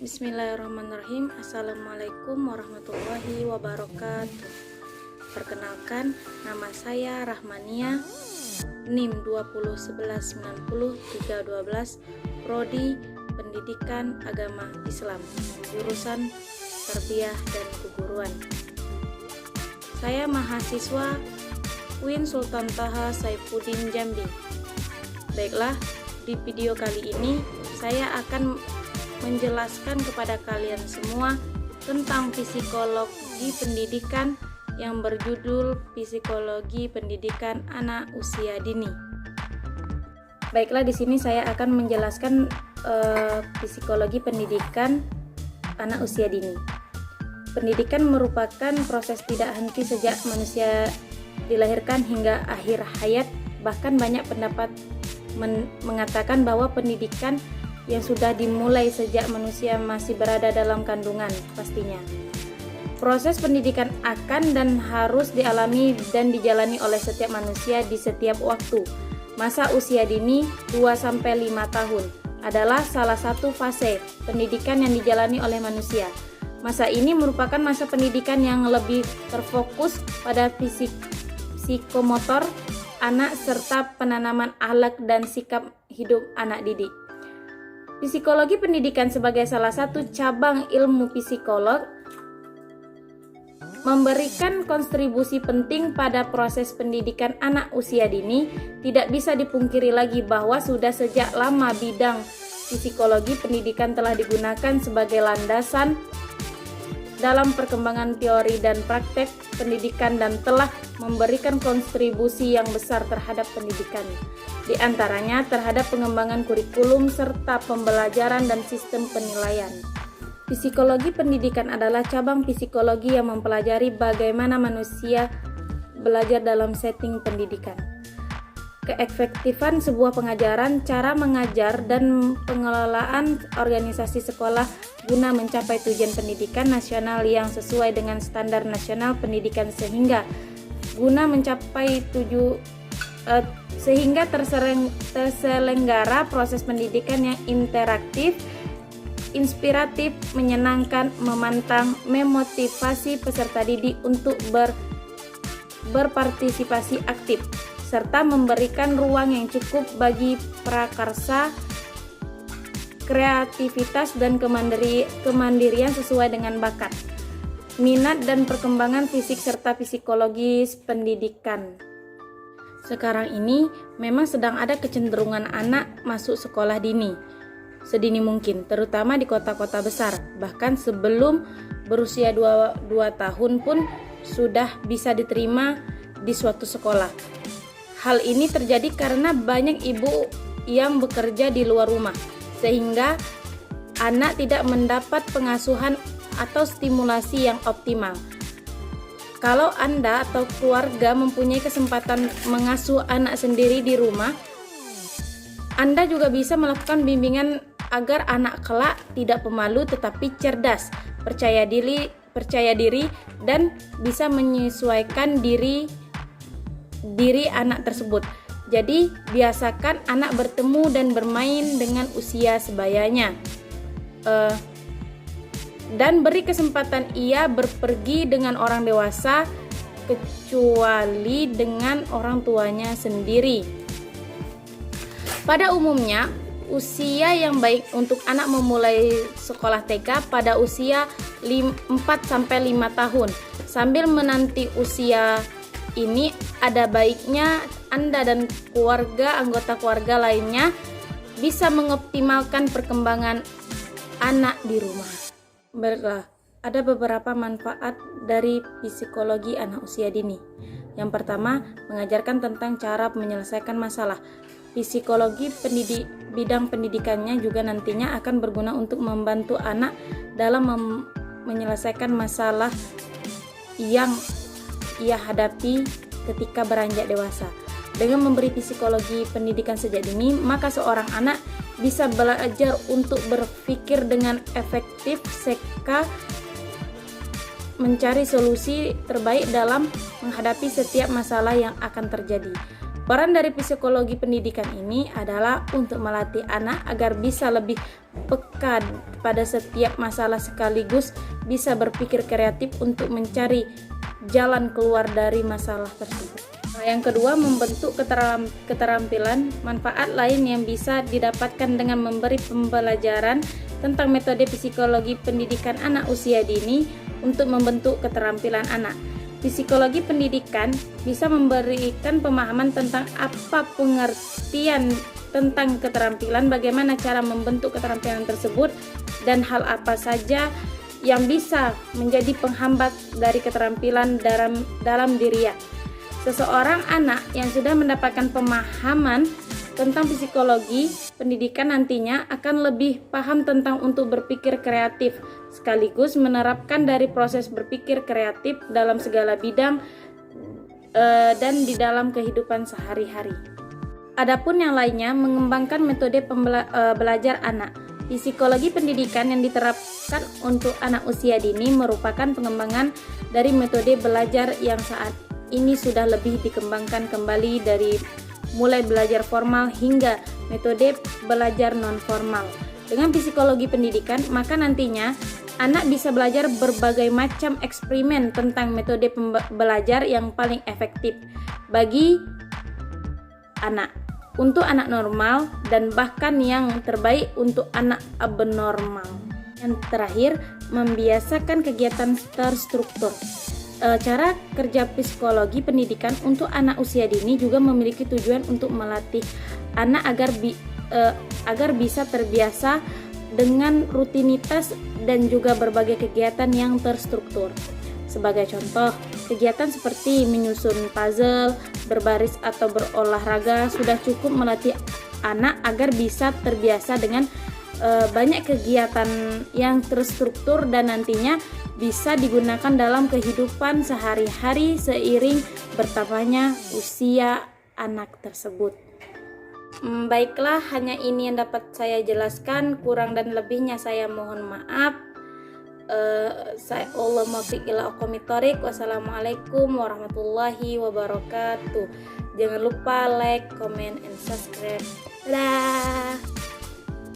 Bismillahirrahmanirrahim. Assalamualaikum warahmatullahi wabarakatuh. Perkenalkan, nama saya Rahmania, NIM 201190-312, Prodi Pendidikan Agama Islam, jurusan Tarbiyah dan Keguruan. Saya mahasiswa UIN Sultan Taha Saifuddin Jambi. Baiklah, di video kali ini saya akan menjelaskan kepada kalian semua tentang psikologi pendidikan yang berjudul Psikologi Pendidikan Anak Usia Dini. Baiklah, di sini saya akan menjelaskan psikologi pendidikan anak usia dini. Pendidikan merupakan proses tidak henti sejak manusia dilahirkan hingga akhir hayat. Bahkan banyak pendapat mengatakan bahwa pendidikan yang sudah dimulai sejak manusia masih berada dalam kandungan pastinya. Proses pendidikan akan dan harus dialami dan dijalani oleh setiap manusia di setiap waktu. Masa usia dini 2-5 tahun adalah salah satu fase pendidikan yang dijalani oleh manusia. Masa ini merupakan masa pendidikan yang lebih terfokus pada psikomotor anak serta penanaman akhlak dan sikap hidup anak didik. Psikologi pendidikan sebagai salah satu cabang ilmu psikolog memberikan kontribusi penting pada proses pendidikan anak usia dini. Tidak bisa dipungkiri lagi bahwa sudah sejak lama bidang psikologi pendidikan telah digunakan sebagai landasan dalam perkembangan teori dan praktek pendidikan dan telah memberikan kontribusi yang besar terhadap pendidikan, di antaranya terhadap pengembangan kurikulum serta pembelajaran dan sistem penilaian. Psikologi pendidikan adalah cabang psikologi yang mempelajari bagaimana manusia belajar dalam setting pendidikan, keefektifan sebuah pengajaran, cara mengajar, dan pengelolaan organisasi sekolah guna mencapai tujuan pendidikan nasional yang sesuai dengan standar nasional pendidikan sehingga terselenggara proses pendidikan yang interaktif, inspiratif, menyenangkan, memantang, memotivasi peserta didik untuk berpartisipasi aktif, serta memberikan ruang yang cukup bagi prakarsa, kreativitas, dan kemandirian sesuai dengan bakat, minat, dan perkembangan fisik serta psikologis pendidikan. Sekarang ini memang sedang ada kecenderungan anak masuk sekolah dini sedini mungkin, terutama di kota-kota besar. Bahkan sebelum berusia 2 tahun pun sudah bisa diterima di suatu sekolah. Hal ini terjadi karena banyak ibu yang bekerja di luar rumah, sehingga anak tidak mendapat pengasuhan atau stimulasi yang optimal. Kalau Anda atau keluarga mempunyai kesempatan mengasuh anak sendiri di rumah, Anda juga bisa melakukan bimbingan agar anak kelak tidak pemalu tetapi cerdas, percaya diri dan bisa menyesuaikan diri anak tersebut. Jadi, biasakan anak bertemu dan bermain dengan usia sebayanya. Dan beri kesempatan ia berpergi dengan orang dewasa, kecuali dengan orang tuanya sendiri. Pada umumnya, usia yang baik untuk anak memulai sekolah TK pada usia 4-5 tahun. Sambil menanti usia ini, ada baiknya Anda dan anggota keluarga lainnya bisa mengoptimalkan perkembangan anak di rumah. Baiklah, ada beberapa manfaat dari psikologi anak usia dini. Yang pertama, mengajarkan tentang cara menyelesaikan masalah. Psikologi bidang pendidikannya juga nantinya akan berguna untuk membantu anak dalam menyelesaikan masalah yang ia hadapi ketika beranjak dewasa. Dengan memberi psikologi pendidikan sejak dini, maka seorang anak bisa belajar untuk berpikir dengan efektif serta mencari solusi terbaik dalam menghadapi setiap masalah yang akan terjadi. Peran dari psikologi pendidikan ini adalah untuk melatih anak agar bisa lebih peka pada setiap masalah sekaligus bisa berpikir kreatif untuk mencari jalan keluar dari masalah tersebut. Yang kedua, membentuk keterampilan. Manfaat lain yang bisa didapatkan dengan memberi pembelajaran tentang metode psikologi pendidikan anak usia dini untuk membentuk keterampilan anak. Psikologi pendidikan bisa memberikan pemahaman tentang apa pengertian tentang keterampilan, bagaimana cara membentuk keterampilan tersebut, dan hal apa saja yang bisa menjadi penghambat dari keterampilan dalam dirinya. Seseorang anak yang sudah mendapatkan pemahaman tentang psikologi pendidikan nantinya akan lebih paham tentang untuk berpikir kreatif, sekaligus menerapkan dari proses berpikir kreatif dalam segala bidang dan di dalam kehidupan sehari-hari. Adapun yang lainnya, mengembangkan metode belajar anak. Psikologi pendidikan yang diterapkan untuk anak usia dini merupakan pengembangan dari metode belajar yang saat ini sudah lebih dikembangkan kembali dari mulai belajar formal hingga metode belajar non-formal. Dengan psikologi pendidikan, maka nantinya anak bisa belajar berbagai macam eksperimen tentang metode belajar yang paling efektif bagi anak, untuk anak normal, dan bahkan yang terbaik untuk anak abnormal. Yang terakhir, membiasakan kegiatan terstruktur. Cara kerja psikologi pendidikan untuk anak usia dini juga memiliki tujuan untuk melatih anak agar bisa terbiasa dengan rutinitas dan juga berbagai kegiatan yang terstruktur. Sebagai contoh, kegiatan seperti menyusun puzzle, berbaris atau berolahraga sudah cukup melatih anak agar bisa terbiasa dengan banyak kegiatan yang terstruktur dan nantinya bisa digunakan dalam kehidupan sehari-hari seiring bertambahnya usia anak tersebut. Baiklah, hanya ini yang dapat saya jelaskan. Kurang dan lebihnya saya mohon maaf. Allah muwaffiq ila aqwamit thoriq. Wassalamualaikum warahmatullahi wabarakatuh. Jangan lupa like, comment, and subscribe. Dadah.